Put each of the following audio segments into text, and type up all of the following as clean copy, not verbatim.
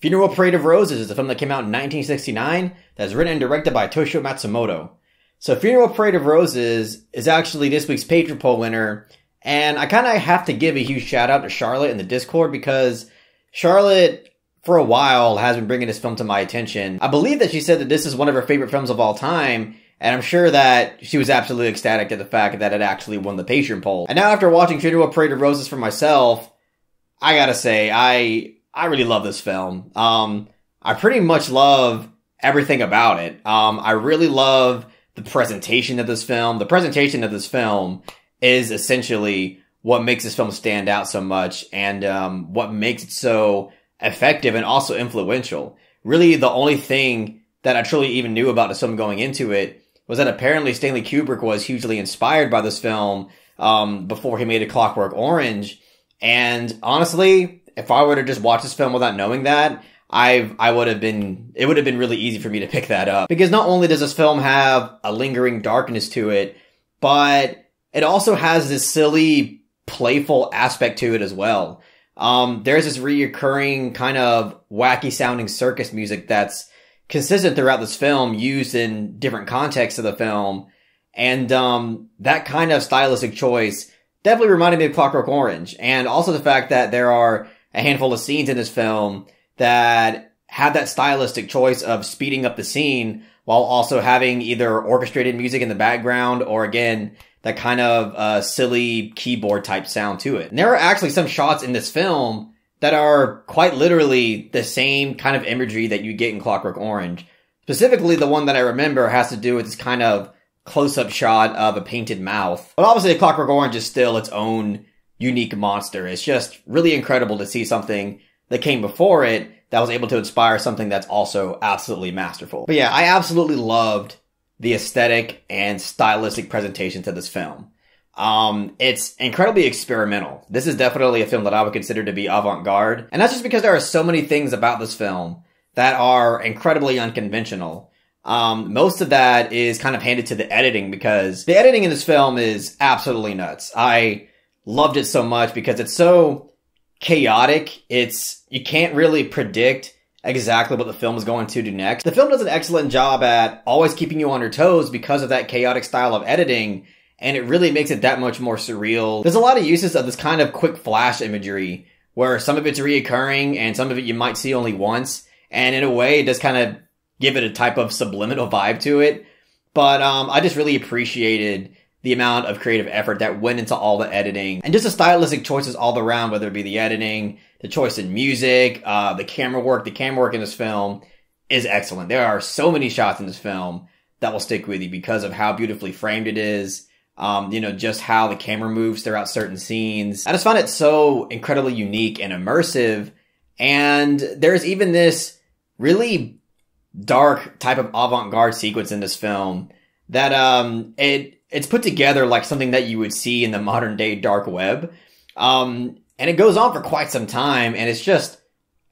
Funeral Parade of Roses is a film that came out in 1969 that's written and directed by Toshio Matsumoto. So Funeral Parade of Roses is actually this week's Patreon poll winner, and I kind of have to give a huge shout out to Charlotte in the Discord because Charlotte, for a while, has been bringing this film to my attention. I believe that she said that this is one of her favorite films of all time, and I'm sure that she was absolutely ecstatic at the fact that it actually won the Patreon poll. And now after watching Funeral Parade of Roses for myself, I gotta say, I really love this film. I pretty much love everything about it. I really love the presentation of this film. The presentation of this film is essentially what makes this film stand out so much and what makes it so effective and also influential. Really, the only thing that I truly even knew about this film going into it was that apparently Stanley Kubrick was hugely inspired by this film before he made A Clockwork Orange. And honestly, if I were to just watch this film without knowing that, it would have been really easy for me to pick that up. Because not only does this film have a lingering darkness to it, but it also has this silly, playful aspect to it as well. There's this reoccurring kind of wacky sounding circus music that's consistent throughout this film, used in different contexts of the film. And that kind of stylistic choice definitely reminded me of Clockwork Orange. And also the fact that there are a handful of scenes in this film that have that stylistic choice of speeding up the scene while also having either orchestrated music in the background or, again, that kind of silly keyboard type sound to it. And there are actually some shots in this film that are quite literally the same kind of imagery that you get in Clockwork Orange. Specifically, the one that I remember has to do with this kind of close-up shot of a painted mouth. But obviously, Clockwork Orange is still its own unique monster. It's just really incredible to see something that came before it that was able to inspire something that's also absolutely masterful. But yeah, I absolutely loved the aesthetic and stylistic presentation to this film. It's incredibly experimental. This is definitely a film that I would consider to be avant-garde. And that's just because there are so many things about this film that are incredibly unconventional. Most of that is kind of handed to the editing because the editing in this film is absolutely nuts. I loved it so much because it's so chaotic. You can't really predict exactly what the film is going to do next. The film does an excellent job at always keeping you on your toes because of that chaotic style of editing, and it really makes it that much more surreal. There's a lot of uses of this kind of quick flash imagery where some of it's reoccurring and some of it you might see only once, and in a way it does kind of give it a type of subliminal vibe to it. But I just really appreciated the amount of creative effort that went into all the editing and just the stylistic choices all around, whether it be the editing, the choice in music, the camera work. The camera work in this film is excellent. There are so many shots in this film that will stick with you because of how beautifully framed it is. Just how the camera moves throughout certain scenes. I just find it so incredibly unique and immersive. And there's even this really dark type of avant-garde sequence in this film that, it's put together like something that you would see in the modern day dark web. And it goes on for quite some time, and it's just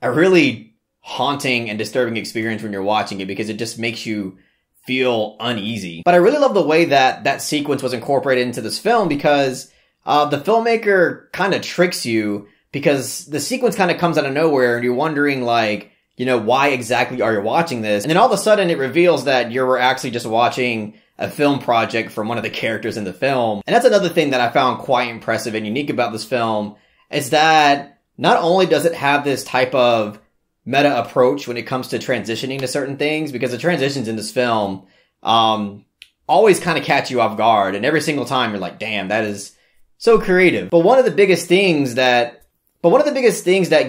a really haunting and disturbing experience when you're watching it because it just makes you feel uneasy. But I really love the way that that sequence was incorporated into this film because the filmmaker kind of tricks you because the sequence kind of comes out of nowhere and you're wondering like, why exactly are you watching this? And then all of a sudden it reveals that you're actually just watching a film project from one of the characters in the film. And that's another thing that I found quite impressive and unique about this film is that not only does it have this type of meta approach when it comes to transitioning to certain things, because the transitions in this film always kind of catch you off guard, and every single time you're like, damn, that is so creative. But one of the biggest things that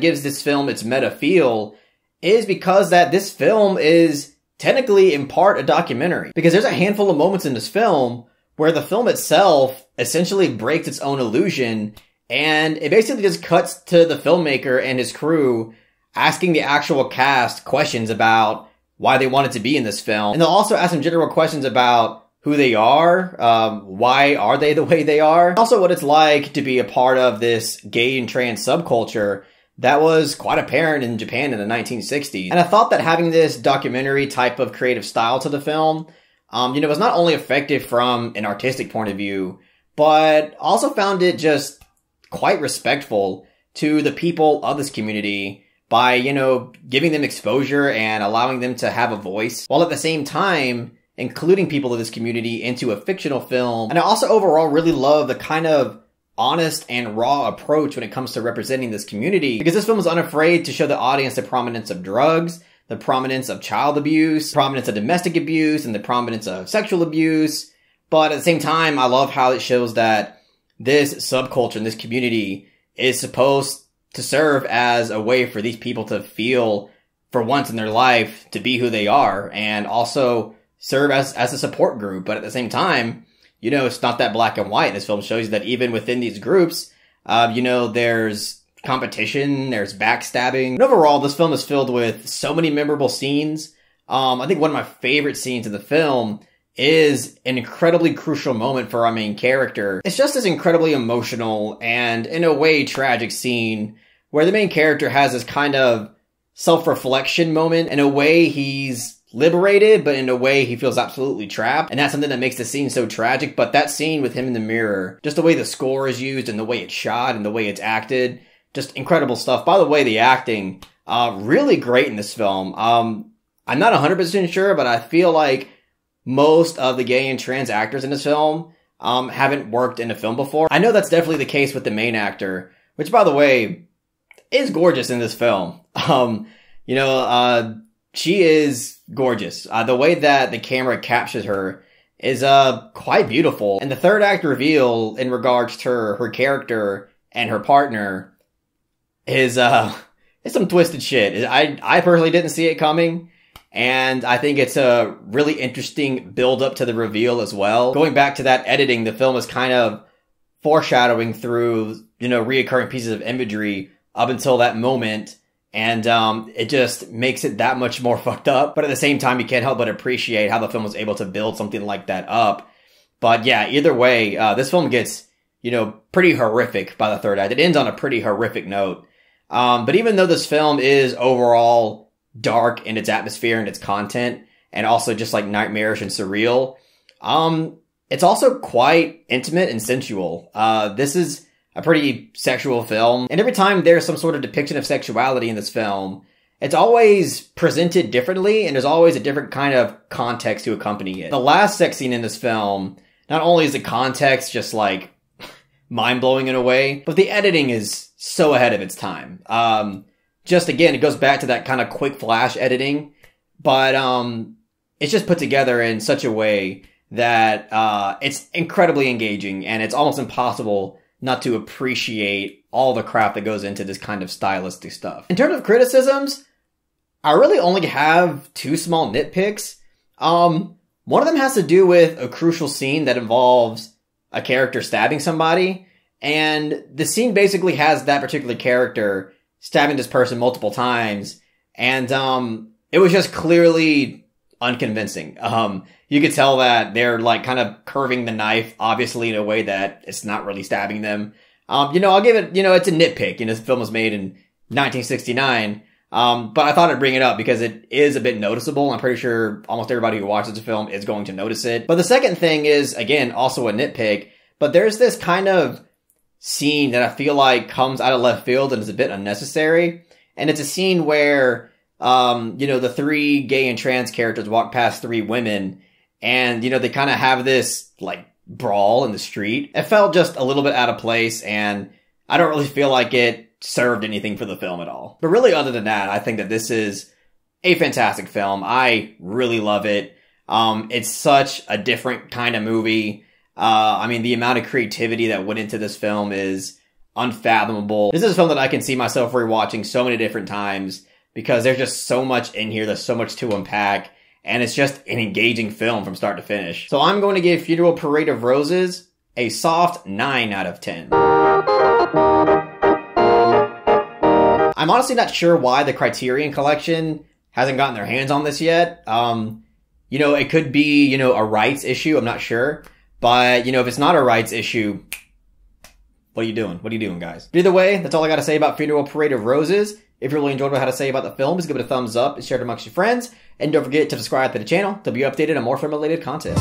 gives this film its meta feel is because that this film is technically in part a documentary, because there's a handful of moments in this film where the film itself essentially breaks its own illusion, and it basically just cuts to the filmmaker and his crew asking the actual cast questions about why they wanted to be in this film. And they'll also ask some general questions about who they are, why are they the way they are, also what it's like to be a part of this gay and trans subculture that was quite apparent in Japan in the 1960s. And I thought that having this documentary type of creative style to the film, was not only effective from an artistic point of view, but also found it just quite respectful to the people of this community by, you know, giving them exposure and allowing them to have a voice, while at the same time including people of this community into a fictional film. And I also overall really love the kind of honest and raw approach when it comes to representing this community, because this film was unafraid to show the audience the prominence of drugs, the prominence of child abuse, prominence of domestic abuse, and the prominence of sexual abuse. But at the same time, I love how it shows that this subculture and this community is supposed to serve as a way for these people to feel, for once in their life, to be who they are, and also serve as a support group. But at the same time, you know, it's not that black and white. This film shows you that even within these groups, you know, there's competition, there's backstabbing. And overall, this film is filled with so many memorable scenes. I think one of my favorite scenes in the film is an incredibly crucial moment for our main character. It's just this incredibly emotional and, in a way, tragic scene where the main character has this kind of self-reflection moment. In a way, he's liberated, but in a way he feels absolutely trapped. And that's something that makes the scene so tragic. But that scene with him in the mirror, just the way the score is used and the way it's shot and the way it's acted, just incredible stuff. By the way, the acting, really great in this film. I'm not 100% sure, but I feel like most of the gay and trans actors in this film haven't worked in a film before. I know that's definitely the case with the main actor, which, by the way, is gorgeous in this film. You know, she is gorgeous. The way that the camera captures her is quite beautiful. And the third act reveal in regards to her character and her partner is it's some twisted shit. I personally didn't see it coming, and I think it's a really interesting build up to the reveal as well. Going back to that editing, the film is kind of foreshadowing through, you know, reoccurring pieces of imagery up until that moment. And it just makes it that much more fucked up. But at the same time, you can't help but appreciate how the film was able to build something like that up. But yeah, either way, this film gets, you know, pretty horrific by the third act. It ends on a pretty horrific note. But even though this film is overall dark in its atmosphere and its content, and also just like nightmarish and surreal, it's also quite intimate and sensual. This is a pretty sexual film. And every time there's some sort of depiction of sexuality in this film, it's always presented differently, and there's always a different kind of context to accompany it. The last sex scene in this film, not only is the context just like mind-blowing in a way, but the editing is so ahead of its time. Just again, it goes back to that kind of quick flash editing, but it's just put together in such a way that it's incredibly engaging, and it's almost impossible not to appreciate all the crap that goes into this kind of stylistic stuff. In terms of criticisms, I really only have two small nitpicks. One of them has to do with a crucial scene that involves a character stabbing somebody, and the scene basically has that particular character stabbing this person multiple times, and it was just clearly unconvincing. You could tell that they're like kind of curving the knife, obviously in a way that it's not really stabbing them. You know, I'll give it, you know, it's a nitpick. You know, this film was made in 1969. But I thought I'd bring it up because it is a bit noticeable. I'm pretty sure almost everybody who watches the film is going to notice it. But the second thing is, again, also a nitpick, but there's this kind of scene that I feel like comes out of left field and is a bit unnecessary. And it's a scene where, you know, the three gay and trans characters walk past three women, and, you know, they kind of have this, like, brawl in the street. It felt just a little bit out of place, and I don't really feel like it served anything for the film at all. But really, other than that, I think that this is a fantastic film. I really love it. It's such a different kind of movie. I mean, the amount of creativity that went into this film is unfathomable. This is a film that I can see myself rewatching so many different times, because there's just so much in here. There's so much to unpack. And it's just an engaging film from start to finish. So I'm going to give Funeral Parade of Roses a soft 9 out of 10. I'm honestly not sure why the Criterion Collection hasn't gotten their hands on this yet. You know, it could be, you know, a rights issue. I'm not sure. But, you know, if it's not a rights issue, what are you doing? What are you doing, guys? But either way, that's all I got to say about Funeral Parade of Roses. If you really enjoyed what I had to say about the film, just give it a thumbs up and share it amongst your friends. And don't forget to subscribe to the channel to be updated on more film-related content.